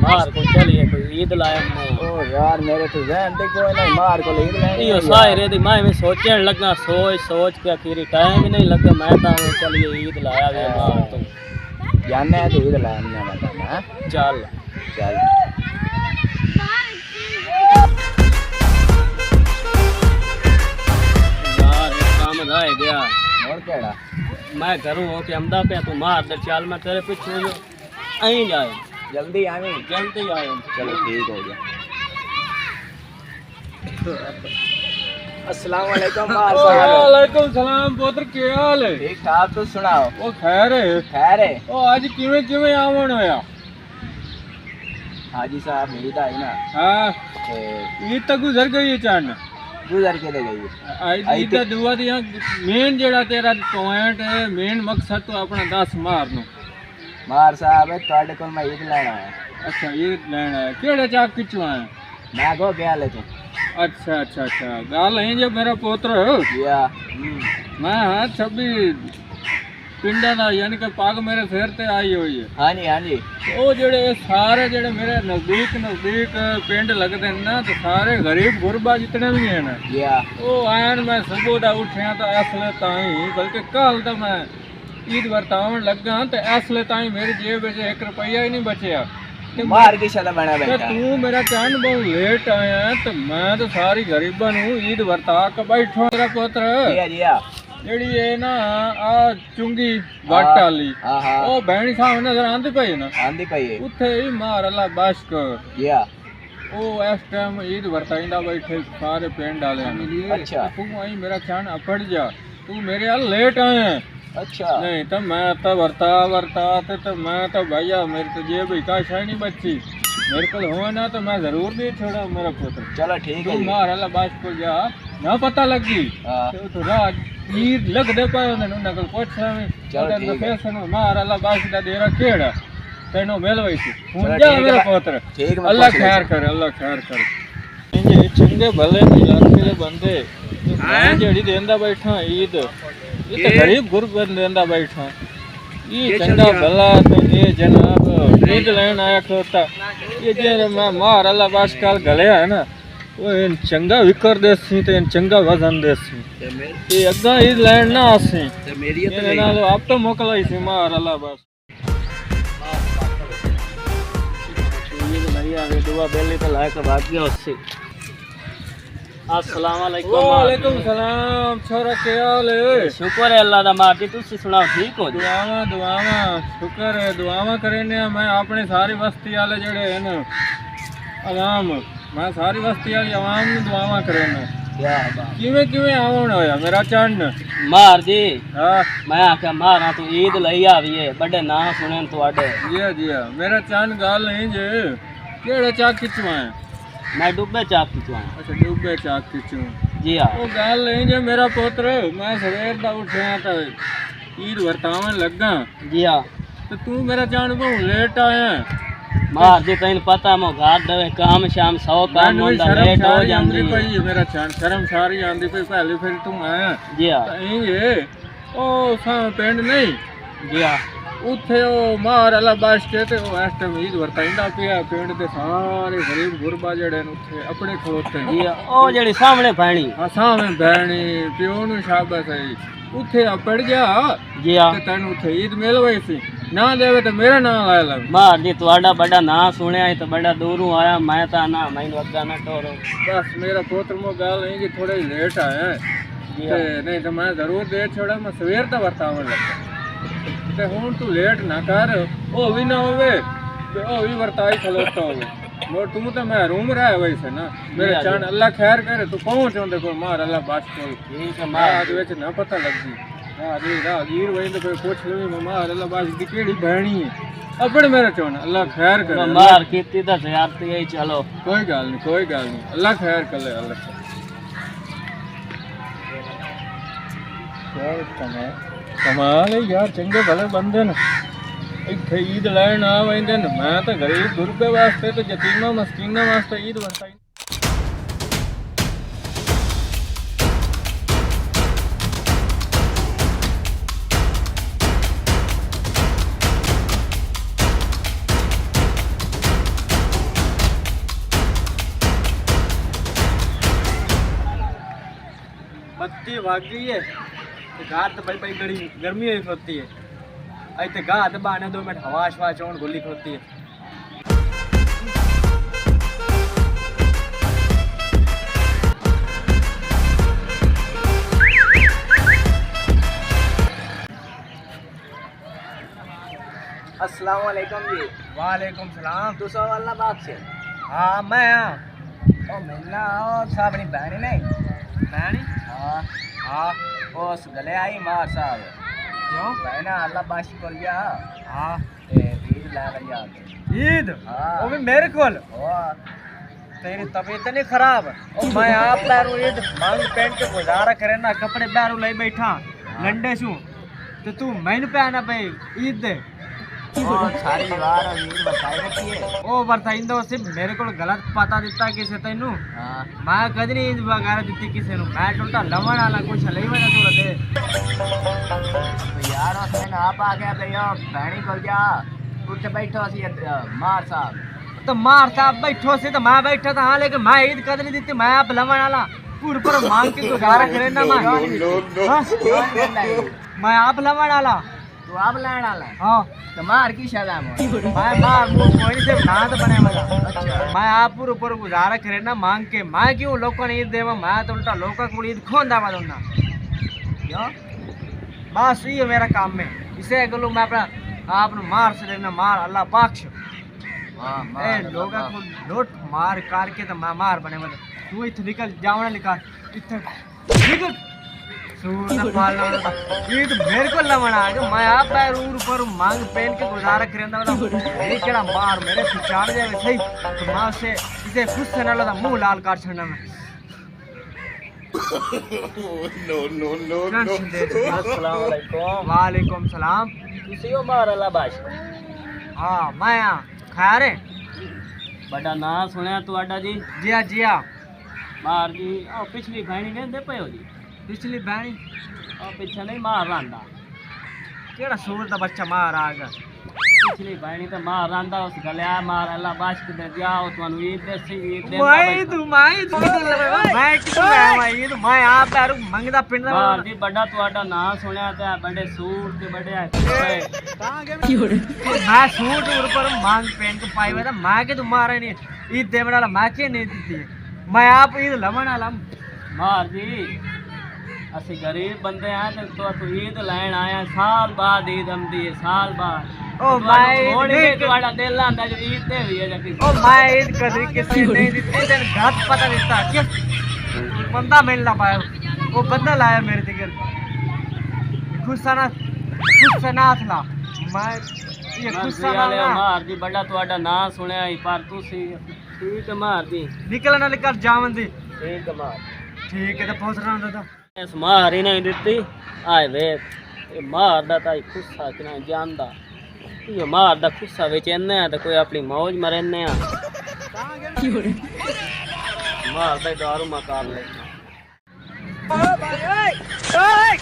मार को चलिए कोई ईद लाया मैं ओ यार मेरे तो जहन ते कोई नहीं मार को ईद लेनी यो सारे दी मैं सोचने लगा सोच सोच के आखिर टाइम ही नहीं लगा मैं तो चलिए ईद लाया वे मार तो जाने तो ईद लाया मैं ना चल चल यार एक काम रह गया और केड़ा मैं करूँ हो कि अमदा पे तू मार दे चल मैं तेरे पीछे जो अहीं जाए जल्दी आवी जल्दी आए चलो ठीक हो गया अस्सलाम वालेकुम मार साहब वालेकुम सलाम पुत्र क्या हाल है ठीक ठाक तो सुनाओ ओ खैर है खैर है ओ आज किवें किवें आवन होया हाजी साहब ईद आई ना हां ते ईद तक गुजर गई है चान गुजर के दे गई आई ईद दा दुआ दिया मेन जेड़ा तेरा पॉइंट है मेन मकसद तो अपना 10 मारनो मार साहब ਤੁਹਾਡੇ ਕੋਲ ਮੈਂ ईद लेना है अच्छा ईद लेना है केड़े चाक किचो आए मैं गो गया ले तू अच्छा अच्छा अच्छा गल है जे मेरा पुत्र या मैं हाँ 26 पिंडा ना यानी कि पग मेरे सिर ते आई हुई है हाँ जी ਉਹ ਜਿਹੜੇ ਸਾਰੇ ਜਿਹੜੇ ਮੇਰੇ ਨਜ਼ਦੀਕ ਪਿੰਡ ਲੱਗਦੇ ਨੇ ਨਾ ਤੇ ਸਾਰੇ ਗਰੀਬ ਗੁਰਬਾ ਜਿਤਨੇ ਵੀ ਹਨ या ਉਹ ਆਣ ਮੈਂ ਸਵੇਰ ਦਾ ਉੱਠਿਆ ਤਾਂ ਅਸਲੇ ਤਾਈਂ ਬਲਕਿ ਕੱਲ ਦਾ ਮੈਂ ਈਦ ਵਰਤਾਉਣ ਲੱਗਾ ਤੇ ਅਸਲੇ ਤਾਈਂ ਮੇਰੀ ਜੇਬ ਵਿੱਚ 1 ਰੁਪਈਆ ਹੀ ਨਹੀਂ ਬਚਿਆ ਤੇ मार की शला बना ਤੇ बैठा ਤੂੰ ਮੇਰਾ ਚੰਨ ਬਹੁਤ ਲੇਟ ਆਇਆ ਤੇ ਮੈਂ ਤਾਂ ਸਾਰੀ ਗਰੀਬਾਂ ਨੂੰ ਈਦ ਵਰਤਾ ਕੇ ਬੈਠਾ ਮੇਰਾ ਪੁੱਤਰ जी या ਜਿਹੜੀ ਇਹ ਨਾ ਆ ਚੁੰਗੀ ਵੱਟ ਵਾਲੀ हाँ हाँ ਉਹ ਬਹਿਣੀ ਸਾਹਮਣੇ ਨਜ਼ਰ ਆਂਦੀ ਪਈ ਨਾ आंधी पई है ਉੱਥੇ ਹੀ ਮਾਰ ਅੱਲਾ ਬਸ਼ਕ या ਉਹ ਇਸ ਟਾਈਮ ਈਦ ਵਰਤਾਈਂਦਾ ਬੈਠੇ ਸਾਰੇ ਪਿੰਡ ਵਾਲਿਆਂ ਨੂੰ अच्छा ਤੂੰ ਆਈ ਮੇਰਾ ਚੰਨ ਅਪੜ ਜਾ ਤੂੰ ਮੇਰੇ ਵੱਲ ਲੇਟ ਆਇਆ अच्छा ਨਹੀਂ ਤਾਂ ਮੈਂ ਤਾਂ ਵਰਤਾ ਤੇ ਮੈਂ ਤਾਂ ਭਈਆ ਮੇਰੇ ਤੇ ਜੇਬ ਹੀ ਕਾਸ਼ਾ ਨਹੀਂ ਬੱਚੀ ਮੇਰੇ ਕੋਲ ਹੋਵੇ ਨਾ ਤਾਂ ਮੈਂ ਜ਼ਰੂਰ ਦੇ ਛੋੜਾ ਮੇਰਾ ਪੁੱਤਰ चलो ठीक है ਤੂੰ ਮਾਰ ਅੱਲਾ ਬਸ਼ਕ ਕੋ ਜਾ ਨਾ ਪਤਾ ਲੱਗੀ हाँ ਤੇ ਉਹ ਰਾਤ ਈਦ ਲੱਗਦੇ ਪਏ ਉਹਨਾਂ ਨੂੰ ਨਕਲ ਪੁੱਛ ਰਵੇਂ ਚਲੋ ਠੀਕ ਹੈ। ਫੈਸਨ ਮਾਰ ਅੱਲਾ ਬਸ਼ਕ ਦਾ ਦੇਰਾ ਕਿਹੜਾ ਤੈਨੂੰ ਮਿਲ ਵਈ ਸੀ ਚਲੋ ਹੁਣ ਜਾ ਠੀਕ ਮੇਰਾ ਹੈ। ਪੁੱਤਰ ठीक मैं अल्लाह पूछ खैर लेता। करे अल्लाह खैर करे इंजे चंगे भले इलाके दे बंदे मैं जेड़ी देंदा बैठा ईद ये तो गरीब गुरबत देंदा बैठा ये चंगा भला ते ये जनाब ईद लेन आया खोता ये जे मैं मार अल्लाह बस कल गलिया है ना वो इन चंगा विकर देसी ते इन चंगा वजन देसी ये अग्गा ईद लेन ना आसी ते मेरी तो ये ना आप तो मोकलाई सी मार अल्लाह बस ईद नहीं आ गई दुआ बेली तो लायक भाग्य उससे अस्सलाम वालेकुम वालेकुम सलाम छोरा क्या हाल है शुक्र है अल्लाह दा मार जी तुसी सुनाओ ठीक हो जी दुआवा शुक्र है दुआवा करने मैं अपने सारी बस्ती वाले जड़े हैं ना आवाम मैं सारी बस्ती वाली आवाम ਨੂੰ ਦੁਆਵਾਂ ਕਰਨਾ क्या बात ਕਿਵੇਂ ਕਿਵੇਂ ਆਉਣ ਹੋਇਆ ਮੇਰਾ ਚੰਨ मार जी ਹਾਂ मैं आख्या मारा तू ईद लई आवीए बड़े ना सुने तुआडे ਜੀ ਮੇਰਾ ਚੰਨ ਗੱਲ ਨਹੀਂ ਜੇ ਕਿਹੜੇ ਚੱਕ ਕਿਚੋਂ ਆਇਆ मैं डुबे चाक की तुआ ਅੱਛਾ ਡੂਬੇ ਚੱਕ ਕਿਚੋਂ जी हाँ ਉਹ ਗੱਲ ਨਹੀਂ ਜੇ ਮੇਰਾ ਪੁੱਤਰ ਮੈਂ ਸਵੇਰ ਦਾ ਉੱਠਿਆ ਤਾਂ ਈਦ ਵਰਤਾਉਣ ਲੱਗਾ जी हाँ ਤੇ ਤੂੰ ਮੇਰਾ ਚੰਨ ਬਹੁਤ ਲੇਟ ਆਇਆ मार जी तैन पता मो घाट दवे काम शाम 100 काम ਮੈਨੂੰ होंदा ਸ਼ਰਮ लेट हो ਸਾਰੀ जांदी ਆਉਂਦੀ ਪਈ ਹੈ ਮੇਰਾ ਚੰਨ ਸ਼ਰਮ ਸਾਰੀ ਆਉਂਦੀ ਪਈ ਪਹਿਲੇ ਫਿਰ ਤੂੰ ਆਇਆ जी हाँ ਤਾਂ ਇਹ ਉਹ ਸਾਂ ਪਿੰਡ ਨਹੀਂ जी हाँ ਉੱਥੇ ਉਹ ਮਾਰ ਵਾਲਾ ਬਸ ਕੇ ਤੇ ਉਹ ਇਸ ਟਾਈਮ ਈਦ ਵਰਤਾਈਂਦਾ ਪਿਆ ਪਿੰਡ ਦੇ ਸਾਰੇ ਗਰੀਬ ਗੁਰਬਾ ਜਿਹੜੇ ਨੇ ਉੱਥੇ ਆਪਣੇ ਖਲੋਤੇ जी हाँ ओ जेड़ी सामने भैणी ਆ ਸਾਵੇਂ ਬਹਿਣੀ ਪਿਓ ਨੂੰ ਸ਼ਾਬਾਸ਼ ਹੈ ਉੱਥੇ ਆਪੜ ਗਿਆ जी हाँ ਤੇ ਤੈਨੂੰ ਉੱਥੇ ਈਦ ਮਿਲ ਗਈ ਸੀ ਨਾ ਦੇਵੇ ਤੇ ਮੇਰਾ ਨਾਮ ਲੈ ਲੈ मार जी तुआडा बड़ा ना सुनिया तो बड़ा दूरों आया मैं तो ना मैनू अग्गा ना टोरो बस मेरा पुत्र मो गल नहीं कि थोड़ा लेट आया जी ते हाँ नहीं तो मैं जरूर दे छोड़ा मैं सवेर दा वरतावन लगा ते हुन तू लेट ना कर ओ भी ना होवे ते ओ भी वरताई खलोता होवे मोर तू तो मैं रूम रह वैसे ना मेरे जी, चान अल्लाह खैर करे तू पहुंच ओंदे को मार अल्लाह बात कोई ठीक है मार मार आज विच ना पता लगदी राहगीर वही तो कोई पूछ ले मार अल्लाह बात दी केड़ी बहनी है अपने मेरे चोन अल्लाह खैर करे मार कीती तो ज़्यादती है चलो कोई गल नहीं अल्लाह खैर कर ले अल्लाह कमाल है यार चंगे भले बंदे न इत्थे ईद लैन आ वैंदे न मैं तो गरीब गुरबे वास्ते तो यतीमा मस्कीना वास्ते ईद वरताई होती है भाग गई है तो गात तो बड़ी बड़ी गर्मी हुई होती है आई तो गात बहाने 2 मिनट हवा शवा चौन गोली होती है। अस्सलाम वालेकुम जी। वालेकुम सलाम। तू सो वाला बात से हाँ मैं हाँ ओ मिलना और साहब अपनी बहनी नहीं मैंने हाँ हाँ ओ उस गले आई मार साहब क्यों बहना अल्लाह बाशी कर गया हाँ ईद ला गई आके ईद हाँ वो भी मेरे को ओ तेरी तबीयत नहीं खराब और मैं आप पैरों ईद मांग पहन के गुजारा करे ना कपड़े पैरों ले बैठा लंडे छू तो तू मैंने पहना पे ईद दे और सारी बार और ईद बताई रखी है ओ बरताइंदो सिर्फ मेरे को गलत पता दिता किसे तैनू हाँ मैं कद नहीं ईद वगैरह दिती किसे नु मैं टुलटा लवण वाला कुछ ले वना तू दे तो यार उसने आप आ गया भैया बहनी को गया उठ बैठो सी मार साहब तो मार साहब बैठो से तो मैं बैठा था हाँ लेकिन मैं ईद कद नहीं दिती मैं आप लवण वाला पूरे पर मांग के गुजारा करे ना मैं हाँ? मैं आप लवण वाला तू आप लेने वाला हाँ तो मार की सजा में मैं मार मुंह कोई से नाद बने वाला अच्छा मैं आप पूरे ऊपर गुजारा करे ना मांग के मैं क्यों लोगों ने ईद देवा मैं तो उल्टा लोगों को ईद खोन दावा दूंगा क्यों बस ये मेरा काम में इसे गलो मैं अपना आप मार से लेना मार अल्लाह बख्श हाँ ए लोगों को लोट मार कार के तो मैं मार बने वाला तू इथे निकल जावना निकाल इथे निकल सूर न पालना ये तो मेरे को लवण आ गया मैं आप पैर ऊपर मांग पहन के गुजारा करेंदा वाला ये केड़ा मार मेरे पिछाड़ जाए सही तो मां से इसे खुश से ना लगा मुंह लाल कर छड़ना में नो अस्सलाम वालेकुम वालेकुम सलाम तुसी हो मार अल्लाह बाश हाँ मैं खा रे बड़ा ना सुनया तुहाडा जी जिया जिया मार जी ओ पिछली बहनी कहंदे पए हो जी पिछली बहनी ओ पिछे नहीं मार रांदा केड़ा सूर दा बच्चा मार आ गया पिछली बहनी तो मार रांदा उस गलिया मार अल्लाह बाश के दे दिया ओ तुहानू ईद देसी ईद दे मैं किधर आया मैं आप पैर मंगदा पिंड दा मार जी बड़ा तुहाडा ना सुनया ते बड़े सूट ते बड़े मैं सूट ऊपर मांग पहन के पाई हुआ था मैं के तुम मारे नहीं ईद दे वाला मैं के नहीं दी मैं आप ईद लवण वाला मार जी असि गरीब बंदे हैं तो तू ईद लैन आया साल बाद ईद आंदी है साल बाद ओ मैं मोड़ी के तुम्हारा दिल आंदा जो ईद दे हुई है जकी ओ मैं ईद कदरी किसी नहीं दी तेन गलत पता दिता किस बंदा मिल ना पाया वो बंदा लाया मेरे दिगर खुशना ला मैं ये खुशना ले मार जी बड़ा ਤੁਹਾਡਾ ਨਾਂ ਸੁਣਿਆ ਹੀ ਪਰ ਤੁਸੀਂ ठीक है मार जी निकल ना निकल जावन दी ठीक है मार ठीक है तो पहुंच रहा हूं तो इस मार ही नहीं दिती आए वेख ये मार दा ताई खुस्सा कि नहीं जानदा ये मार दा खुस्सा विच इन्ने ते कोई अपनी मौज मरेने आ मार दा दारू मकान ले ओ भाई ओए ओए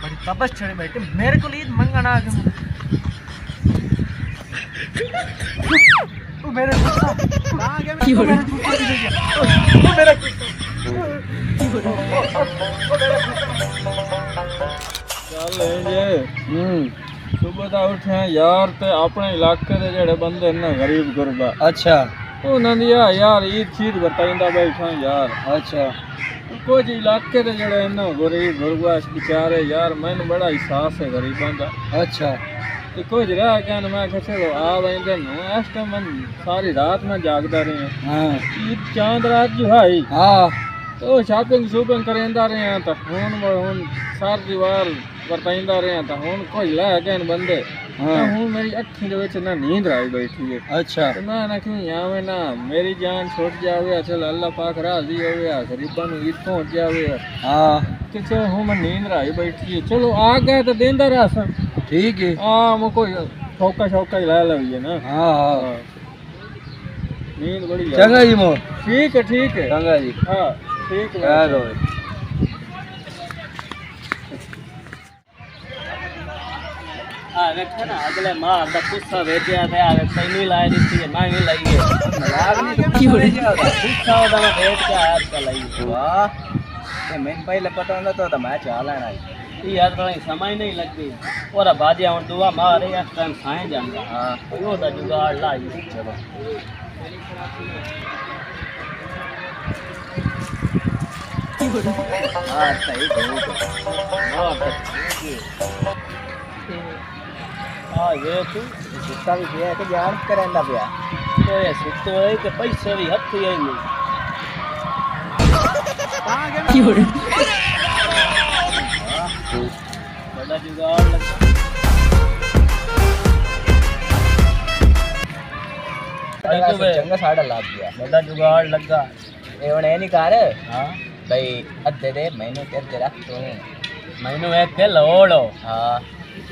बड़ी तपस चढ़े बैठे मेरे को ईद मंगना आ गया तू मेरे गुस्सा कहां गया मैं मेरा गुस्सा मेरा ਚੱਲ ਜੇ ਸੁਬਹ ਦਾ ਉੱਠਿਆ ਯਾਰ ਤੇ ਆਪਣੇ ਇਲਾਕੇ ਦੇ ਜਿਹੜੇ ਬੰਦੇ ਨੇ ਗਰੀਬ ਗੁਰਬਾ अच्छा ਉਹਨਾਂ ਦੀ ਆ ਯਾਰ ਈਦ ਚੀਜ਼ ਬਤਾਈਂਦਾ ਬੈਠਾ ਯਾਰ अच्छा ਕੁਝ ਇਲਾਕੇ ਦੇ ਜਿਹੜੇ ਇਹਨਾਂ ਗਰੀਬ ਗੁਰਬਾ ਵਿਚਾਰੇ ਯਾਰ ਮੈਨੂੰ ਬੜਾ ਅਹਿਸਾਸ ਹੈ ਗਰੀਬਾਂ ਦਾ अच्छा ਤੇ ਕੁਝ ਰਹਿ ਗਿਆ ਨਾ ਮੈਂ ਕਿਹਾ ਚਲੋ ਆ ਬੈਂਦੇ ਨੂੰ ਇਸ ਟਾਈਮ ਮੈਂ ਸਾਰੀ ਰਾਤ ਮੈਂ ਜਾਗਦਾ ਰਿਹਾ हां ਈਦ ਚਾਂਦ ਰਾਤ ਜੋ ਹਾਈ हां तो शॉपिंग करेंदा रहे तो हुन सार दीवार वरताइंदा रहे तो हुन कोई ला गए बंदे हुन मेरी अखी दे विच ना नींद आई बैठी है अच्छा तो मैं ना क्यों आवे ना मेरी जान छूट जावे चल अल्लाह पाक राजी होवे गरीबां नु ईद पहुंच जावे हां कि चलो हुन नींद आई बैठी है चलो आ गए तो देंदा रहा ठीक है हां मो कोई ठोका ही ला लवी है ना हां हां नींद बड़ी चंगा जी मो ठीक है चंगा जी हां ठीक है कह दो आ रखे ना अगले मार दा गुस्सा वेचिया ते आ तैनू लाई दित्ती मैं भी लईए मजाक नहीं करता गुस्सा ओदा मैं वेच के आया था लईए वाह ये मैंने पहले पता होता तो मैं चाला ना यार थोड़ा समझ नहीं लगती और बाजी हम दुआ मारे इस टाइम साए जांदा हाँ वो दा जुगाड़ लाई चलो हाँ सही हाँ ये तू सुता भी गया कि जान करेंदा पिया तो ये सुतो है कि पैसे भी हथ ही नहीं बड़ा जुगाड़ लगा चंगा साड़ा लाग गया बड़ा जुगाड़ लगा ये हुन नहीं कर हाँ भाई अद्धे दे महीने ते अद्धे रख तू मैनू एक के लोड़ो हाँ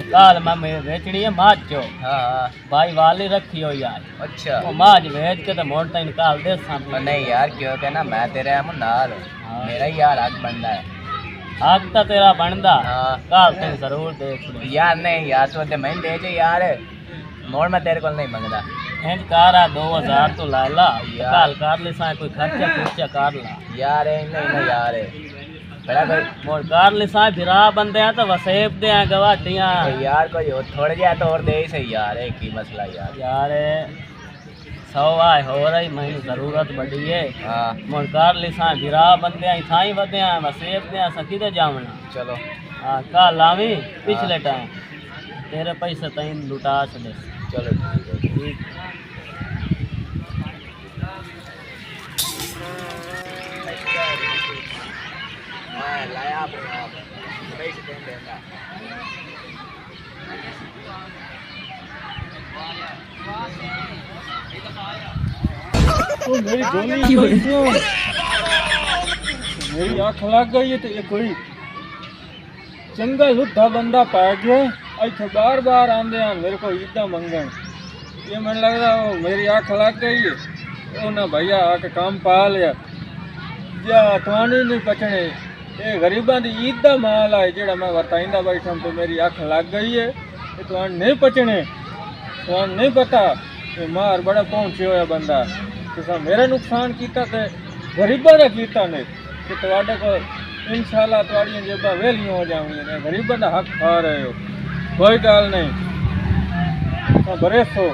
काल मैं बेचनी है माचो हाँ हाँ भाई वाली रखी हो यार अच्छा वो माज बेच के तो मोड़ तक निकाल दे सामने नहीं यार क्यों कहना मैं तेरे हम नाल हाँ। मेरा ही यार हक बनता है हक तो तेरा बनदा हाँ काल तेन जरूर देख ले यार नहीं यार तू अद्धे महीने दे जे यार मोड़ मैं तेरे को नहीं मंगदा इंज कारा 2000 तो ला ला यार। काल कर ले सा कोई खर्चा खुर्चा कर ला यार नहीं नहीं यार बड़ा कोई मोड़ कर ले सा भिरा बंदे हैं तो वसेब दे हैं गवाटियां यार कोई और थोड़े जा तो और दे ही सही यार एक ही मसला यार यार 100 आए हो रही मैनू जरूरत बड़ी है हाँ मोड़ कर ले सा भिरा बंदे हैं थाई बदे हैं वसेब दे हैं सकी दे जावना चलो हाँ काल लावी पिछले टाइम तेरे पैसे तैन लुटा छे चलो ठीक है हाँ लाया पैसे दे देना तो मेरी गोली क्यों मेरी आँख लग गई है तो ये कोई चंगा लुद्धा बंदा पा गया इतने बार बार आंदे हैं मेरे को ईदा मंगन ये मन लग रहा वो मेरी आँख लग गई है वो ना भैया आके काम पा लिया या थाने नहीं पचने ये गरीबा की ईद का माल है जेड़ा मैं वरताइंदा बैठा तो मेरी अख लग गई है ये तो नहीं पचने तो नहीं पता ये मार बड़ा पहुंचे होया बंदा तुसा मेरा नुकसान किया तो गरीबा का किया ने कि तुहाडे को इंशाल्लाह तुहाड़ियां जेबां वेलियां हो जावणियां ने गरीबा का हक खा रहे हो कोई गल नहीं तो बरेसो